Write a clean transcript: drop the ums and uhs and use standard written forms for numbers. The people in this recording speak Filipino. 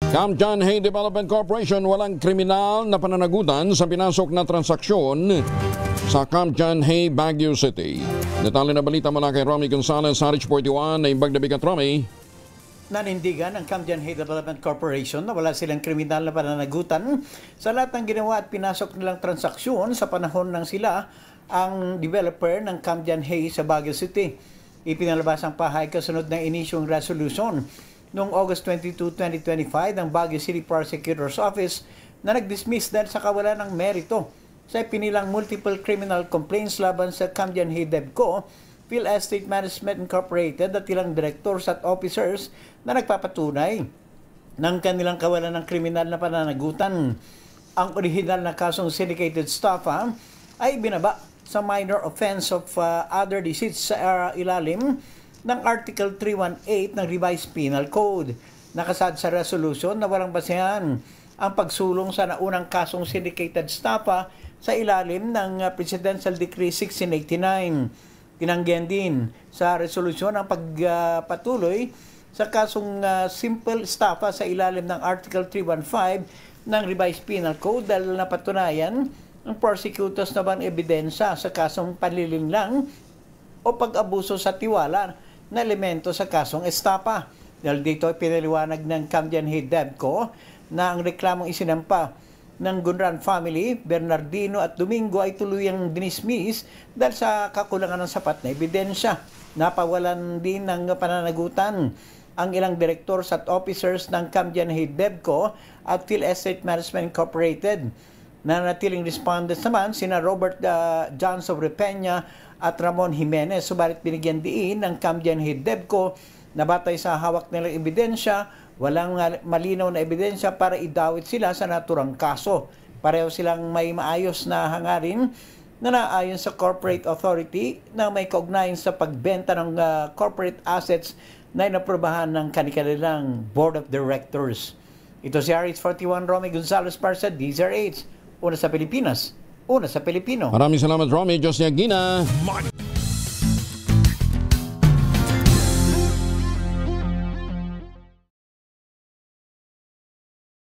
Cam John Hay Development Corporation walang kriminal na pananagutan sa pinasok na transaksyon sa Cam John Hay, Baguio City. Detalye na balita mula kay Romy Gonzalez, Harich 41, na imbag na bigat. Romy. Nanindigan ang Cam John Hay Development Corporation na wala silang kriminal na pananagutan sa lahat ng ginawa at pinasok nilang transaksyon sa panahon ng sila ang developer ng Cam John Hay sa Baguio City. Ipinalabas ang pahayag kasunod ng inisyong resolution noong August 22, 2025 ng Baguio City Prosecutor's Office na nag-dismiss dahil sa kawalan ng merito sa pinilang multiple criminal complaints laban sa Cam John Hay DevCo, Phil Estate Management Incorporated at ilang directors at officers na nagpapatunay ng kanilang kawalan ng kriminal na pananagutan. Ang original na kasong syndicated estafa ay binaba sa minor offense of other deceits sa ilalim ng Article 318 ng Revised Penal Code. Nakasad sa resolution na walang basehan ang pagsulong sa naunang kasong syndicated estafa sa ilalim ng Presidential Decree 1689. Tinanggihan din sa resolusyon ang pagpatuloy sa kasong simple estafa sa ilalim ng Article 315 ng Revised Penal Code dahil napatunayan ang prosecutors na bang ebidensya sa kasong panlilinlang o pag-abuso sa tiwala na elemento sa kasong estafa. Dahil dito ay pinaliwanag ng Cam John Hay DevCo na ang reklamong isinampa ng Gunran family, Bernardino at Domingo ay tuluyang dinismiss dahil sa kakulangan ng sapat na ebidensya. Napawalan din ng pananagutan ang ilang directors at officers ng Cam John Hay DevCo at Phil Estate Management Incorporated. Nanatiling respondents naman sina Robert John Sobrepeña at Ramon Jimenez. Subalit binigyan diin ng Cam John Hay DevCo na batay sa hawak nilang ebidensya, walang malinaw na ebidensya para idawit sila sa naturang kaso. Pareho silang may maayos na hangarin na naayon sa corporate authority na may kaugnayan sa pagbenta ng corporate assets na inaprobahan ng kanilang Board of Directors. Ito si RH41 Romy Gonzalez para sa DZRH. Una sa Pilipinas, una sa Pilipino. Maraming salamat, Romy. Diyos niya, Gina.